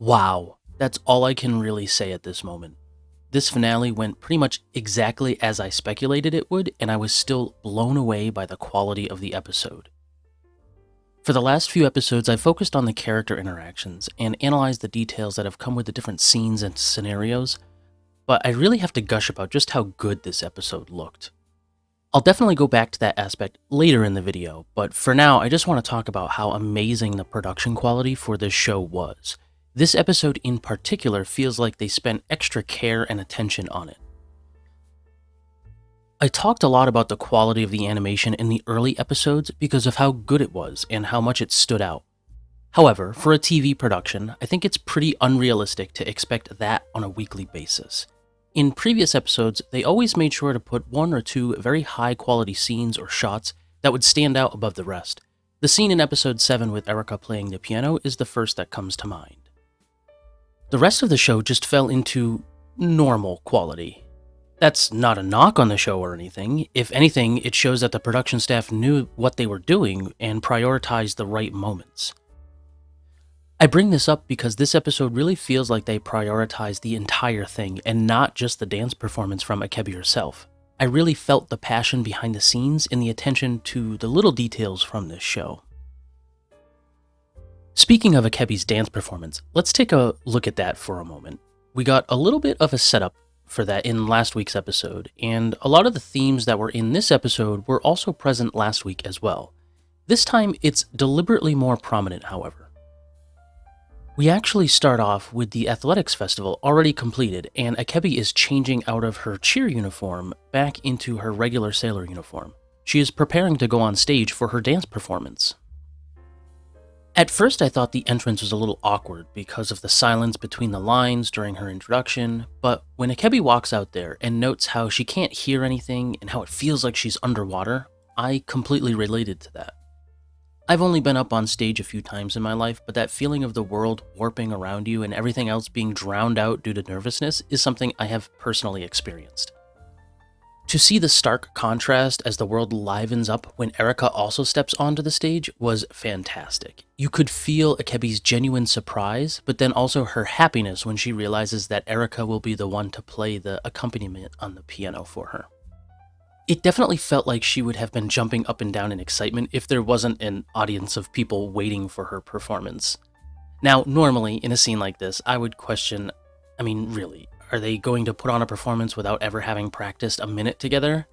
Wow, that's all I can really say at this moment. This finale went pretty much exactly as I speculated it would, and I was still blown away by the quality of the episode. For the last few episodes, I focused on the character interactions and analyzed the details that have come with the different scenes and scenarios, but I really have to gush about just how good this episode looked. I'll definitely go back to that aspect later in the video, but for now, I just want to talk about how amazing the production quality for this show was. This episode in particular feels like they spent extra care and attention on it. I talked a lot about the quality of the animation in the early episodes because of how good it was and how much it stood out. However, for a TV production, I think it's pretty unrealistic to expect that on a weekly basis. In previous episodes, they always made sure to put one or two very high quality scenes or shots that would stand out above the rest. The scene in episode 7 with Erika playing the piano is the first that comes to mind. The rest of the show just fell into normal quality. That's not a knock on the show or anything. If anything, it shows that the production staff knew what they were doing and prioritized the right moments. I bring this up because this episode really feels like they prioritized the entire thing and not just the dance performance from Akebi herself. I really felt the passion behind the scenes and the attention to the little details from this show. Speaking of Akebi's dance performance, let's take a look at that for a moment. We got a little bit of a setup for that in last week's episode, and a lot of the themes that were in this episode were also present last week as well. This time, it's deliberately more prominent, however. We actually start off with the athletics festival already completed, and Akebi is changing out of her cheer uniform back into her regular sailor uniform. She is preparing to go on stage for her dance performance. At first, I thought the entrance was a little awkward because of the silence between the lines during her introduction, but when Akebi walks out there and notes how she can't hear anything and how it feels like she's underwater, I completely related to that. I've only been up on stage a few times in my life, but that feeling of the world warping around you and everything else being drowned out due to nervousness is something I have personally experienced. To see the stark contrast as the world livens up when Erika also steps onto the stage was fantastic. You could feel Akebi's genuine surprise, but then also her happiness when she realizes that Erika will be the one to play the accompaniment on the piano for her. It definitely felt like she would have been jumping up and down in excitement if there wasn't an audience of people waiting for her performance. Now, normally, in a scene like this, I would question, really, are they going to put on a performance without ever having practiced a minute together?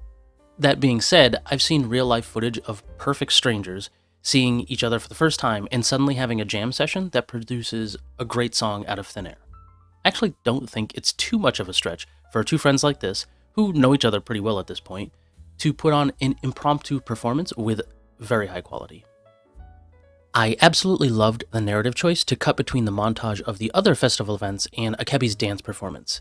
That being said, I've seen real-life footage of perfect strangers seeing each other for the first time and suddenly having a jam session that produces a great song out of thin air. I actually don't think it's too much of a stretch for two friends like this, who know each other pretty well at this point, to put on an impromptu performance with very high quality. I absolutely loved the narrative choice to cut between the montage of the other festival events and Akebi's dance performance.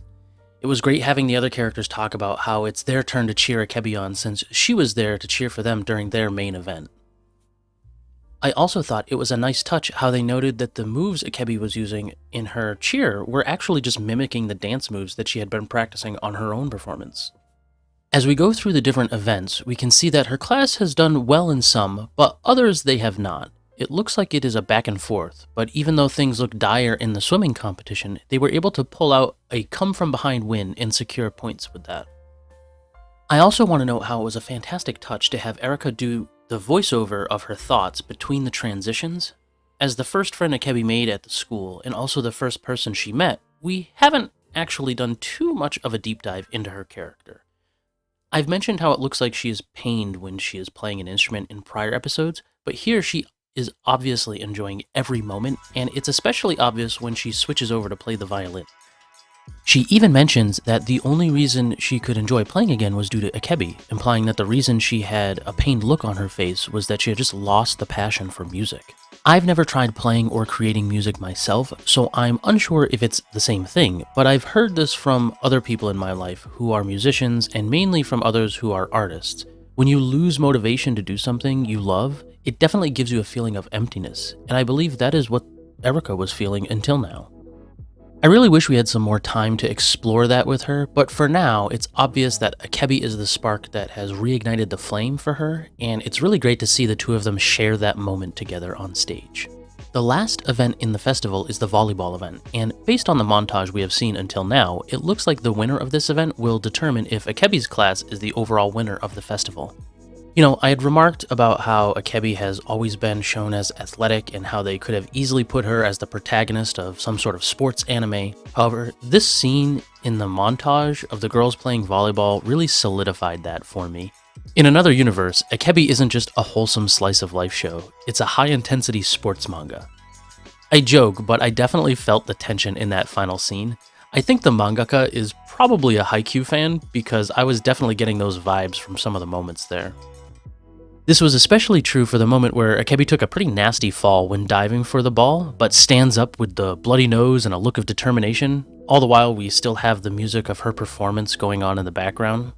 It was great having the other characters talk about how it's their turn to cheer Akebi on since she was there to cheer for them during their main event. I also thought it was a nice touch how they noted that the moves Akebi was using in her cheer were actually just mimicking the dance moves that she had been practicing on her own performance. As we go through the different events, we can see that her class has done well in some, but others they have not. It looks like it is a back and forth, but even though things look dire in the swimming competition, they were able to pull out a come-from-behind win and secure points with that. I also want to note how it was a fantastic touch to have Erika do the voiceover of her thoughts between the transitions. As the first friend Akebi made at the school, and also the first person she met, we haven't actually done too much of a deep dive into her character. I've mentioned how it looks like she is pained when she is playing an instrument in prior episodes, but here she is obviously enjoying every moment, and it's especially obvious when she switches over to play the violin. She even mentions that the only reason she could enjoy playing again was due to Akebi, implying that the reason she had a pained look on her face was that she had just lost the passion for music. I've never tried playing or creating music myself, so I'm unsure if it's the same thing, but I've heard this from other people in my life who are musicians and mainly from others who are artists. When you lose motivation to do something you love, it definitely gives you a feeling of emptiness, and I believe that is what Erika was feeling until now. I really wish we had some more time to explore that with her, but for now, it's obvious that Akebi is the spark that has reignited the flame for her, and it's really great to see the two of them share that moment together on stage. The last event in the festival is the volleyball event, and based on the montage we have seen until now, it looks like the winner of this event will determine if Akebi's class is the overall winner of the festival. You know, I had remarked about how Akebi has always been shown as athletic and how they could have easily put her as the protagonist of some sort of sports anime. However, this scene in the montage of the girls playing volleyball really solidified that for me. In another universe, Akebi isn't just a wholesome slice of life show, it's a high-intensity sports manga. I joke, but I definitely felt the tension in that final scene. I think the mangaka is probably a Haikyuu fan because I was definitely getting those vibes from some of the moments there. This was especially true for the moment where Akebi took a pretty nasty fall when diving for the ball, but stands up with the bloody nose and a look of determination, all the while we still have the music of her performance going on in the background.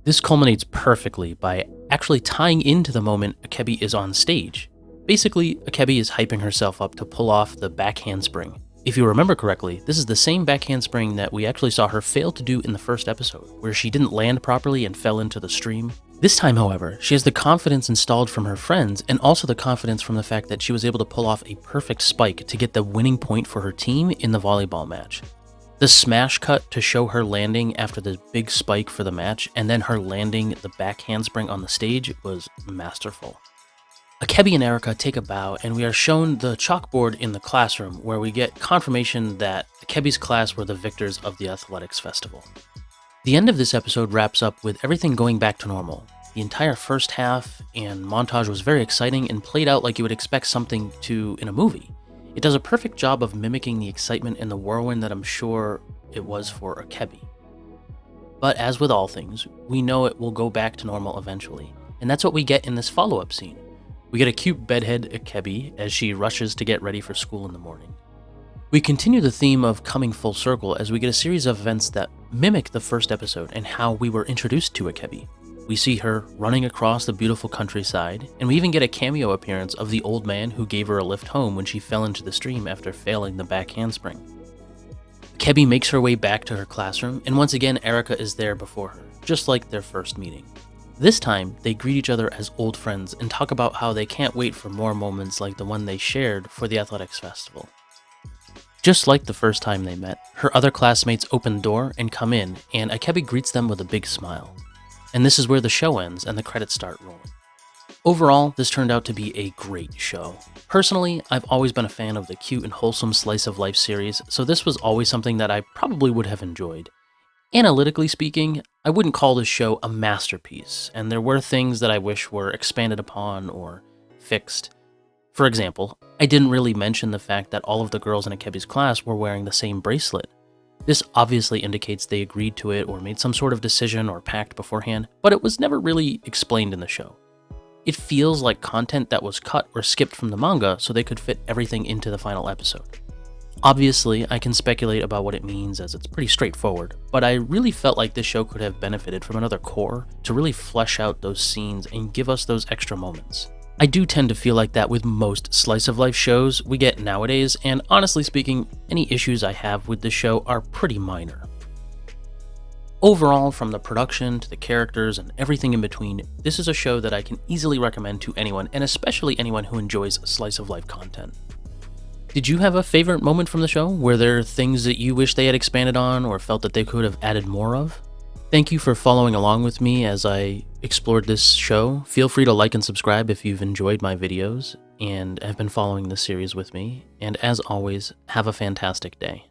This culminates perfectly by actually tying into the moment Akebi is on stage. Basically, Akebi is hyping herself up to pull off the back handspring. If you remember correctly, this is the same back handspring that we actually saw her fail to do in the first episode, where she didn't land properly and fell into the stream. This time, however, she has the confidence installed from her friends and also the confidence from the fact that she was able to pull off a perfect spike to get the winning point for her team in the volleyball match. The smash cut to show her landing after the big spike for the match and then her landing the back handspring on the stage was masterful. Akebi and Erika take a bow and we are shown the chalkboard in the classroom where we get confirmation that Akebi's class were the victors of the athletics festival. The end of this episode wraps up with everything going back to normal. The entire first half and montage was very exciting and played out like you would expect something to in a movie. It does a perfect job of mimicking the excitement and the whirlwind that I'm sure it was for Akebi. But as with all things, we know it will go back to normal eventually, and that's what we get in this follow-up scene. We get a cute bedhead Akebi as she rushes to get ready for school in the morning. We continue the theme of coming full circle as we get a series of events that mimic the first episode and how we were introduced to Akebi. We see her running across the beautiful countryside, and we even get a cameo appearance of the old man who gave her a lift home when she fell into the stream after failing the back handspring. Akebi makes her way back to her classroom, and once again Erika is there before her, just like their first meeting. This time, they greet each other as old friends and talk about how they can't wait for more moments like the one they shared for the athletics festival. Just like the first time they met, her other classmates open the door and come in, and Akebi greets them with a big smile. And this is where the show ends and the credits start rolling. Overall, this turned out to be a great show. Personally, I've always been a fan of the cute and wholesome slice of life series, so this was always something that I probably would have enjoyed. Analytically speaking, I wouldn't call this show a masterpiece, and there were things that I wish were expanded upon or fixed. For example, I didn't really mention the fact that all of the girls in Akebi's class were wearing the same bracelet. This obviously indicates they agreed to it or made some sort of decision or pact beforehand, but it was never really explained in the show. It feels like content that was cut or skipped from the manga so they could fit everything into the final episode. Obviously, I can speculate about what it means as it's pretty straightforward, but I really felt like this show could have benefited from another core to really flesh out those scenes and give us those extra moments. I do tend to feel like that with most slice-of-life shows we get nowadays, and honestly speaking, any issues I have with this show are pretty minor. Overall, from the production to the characters and everything in between, this is a show that I can easily recommend to anyone, and especially anyone who enjoys slice-of-life content. Did you have a favorite moment from the show? Were there things that you wish they had expanded on or felt that they could have added more of? Thank you for following along with me as I explored this show. Feel free to like and subscribe if you've enjoyed my videos and have been following this series with me. And as always, have a fantastic day.